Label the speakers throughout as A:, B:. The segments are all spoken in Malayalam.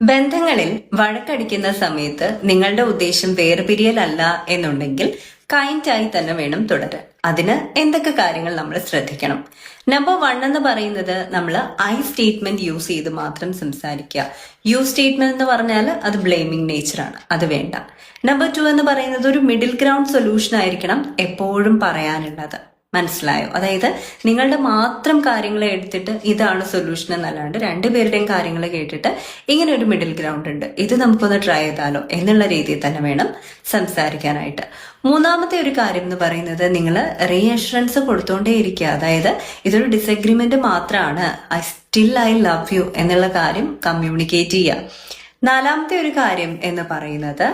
A: ബന്ധങ്ങളിൽ വഴക്കടിക്കുന്ന സമയത്ത് നിങ്ങളുടെ ഉദ്ദേശം വേർപിരിയലല്ല എന്നുണ്ടെങ്കിൽ കൈൻഡായി തന്നെ വേണം തുടരാൻ. അതിന് എന്തൊക്കെ കാര്യങ്ങൾ നമ്മൾ ശ്രദ്ധിക്കണം? നമ്പർ 1 എന്ന് പറയുന്നത് നമ്മൾ ഐ സ്റ്റേറ്റ്മെന്റ് യൂസ് ചെയ്ത് മാത്രം സംസാരിക്കുക. യു സ്റ്റേറ്റ്മെന്റ് എന്ന് പറഞ്ഞാൽ അത് ബ്ലെയിമിംഗ് നേച്ചറാണ്, അത് വേണ്ട. നമ്പർ 2 എന്ന് പറയുന്നത് ഒരു മിഡിൽ ഗ്രൗണ്ട് സൊല്യൂഷൻ ആയിരിക്കണം എപ്പോഴും പറയാനുള്ളത്. മനസ്സിലായോ? അതായത് നിങ്ങളുടെ മാത്രം കാര്യങ്ങൾ എടുത്തിട്ട് ഇതാണ് സൊല്യൂഷൻ എന്നല്ലാണ്ട് രണ്ടുപേരുടെയും കാര്യങ്ങൾ കേട്ടിട്ട് ഇങ്ങനെ ഒരു മിഡിൽ ഗ്രൗണ്ട് ഉണ്ട്, ഇത് നമുക്കൊന്ന് ട്രൈ ചെയ്താലോ എന്നുള്ള രീതിയിൽ തന്നെ വേണം സംസാരിക്കാനായിട്ട്. മൂന്നാമത്തെ ഒരു കാര്യം എന്ന് പറയുന്നത് നിങ്ങൾ റീഅഷുറൻസ് കൊടുത്തോണ്ടേ ഇരിക്കുക. അതായത് ഇതൊരു ഡിസഗ്രിമെന്റ് മാത്രമാണ്, ഐ ലവ് യു എന്നുള്ള കാര്യം കമ്മ്യൂണിക്കേറ്റ് ചെയ്യുക. നാലാമത്തെ ഒരു കാര്യം എന്ന് പറയുന്നത്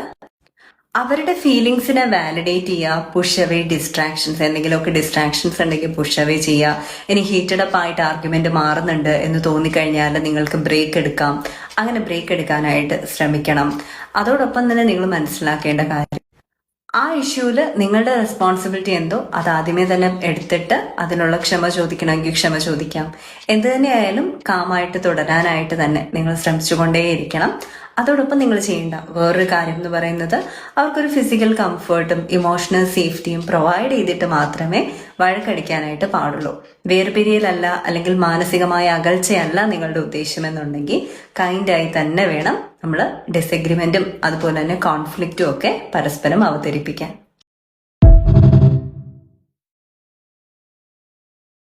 A: അവരുടെ ഫീലിങ്സിനെ വാലിഡേറ്റ് ചെയ്യുക. പുഷ് അവേ ഡിസ്ട്രാക്ഷൻസ്, എന്തെങ്കിലുമൊക്കെ ഡിസ്ട്രാക്ഷൻസ് ഉണ്ടെങ്കിൽ പുഷ് അവേ ചെയ്യുക. ഇനി ഹീറ്റഡ് അപ്പ് ആയിട്ട് ആർഗ്യുമെന്റ് മാറുന്നുണ്ട് എന്ന് തോന്നിക്കഴിഞ്ഞാൽ നിങ്ങൾക്ക് ബ്രേക്ക് എടുക്കാം. അങ്ങനെ ബ്രേക്ക് എടുക്കാനായിട്ട് ശ്രമിക്കണം. അതോടൊപ്പം തന്നെ നിങ്ങൾ മനസ്സിലാക്കേണ്ട കാര്യം, ആ ഇഷ്യൂല് നിങ്ങളുടെ റെസ്പോൺസിബിലിറ്റി എന്തോ അത് ആദ്യമേ തന്നെ എടുത്തിട്ട് അതിനുള്ള ക്ഷമ ചോദിക്കണമെങ്കിൽ ക്ഷമ ചോദിക്കാം. എന്ത് തന്നെയായാലും കാമായിട്ട് തുടരാനായിട്ട് തന്നെ നിങ്ങൾ ശ്രമിച്ചുകൊണ്ടേയിരിക്കണം. അതോടൊപ്പം നിങ്ങൾ ചെയ്യേണ്ട വേറൊരു കാര്യം എന്ന് പറയുന്നത് അവർക്കൊരു ഫിസിക്കൽ കംഫർട്ടും ഇമോഷണൽ സേഫ്റ്റിയും പ്രൊവൈഡ് ചെയ്തിട്ട് മാത്രമേ വഴക്കടിക്കാനായിട്ട് പാടുള്ളൂ. വേർപിരിയലല്ല അല്ലെങ്കിൽ മാനസികമായ അകൽച്ചയല്ല നിങ്ങളുടെ ഉദ്ദേശം എന്നുണ്ടെങ്കിൽ കൈൻഡായി തന്നെ വേണം നമ്മൾ ഡിസഗ്രിമെന്റും അതുപോലെ തന്നെ കോൺഫ്ലിക്റ്റും ഒക്കെ പരസ്പരം അവതരിപ്പിക്കാൻ.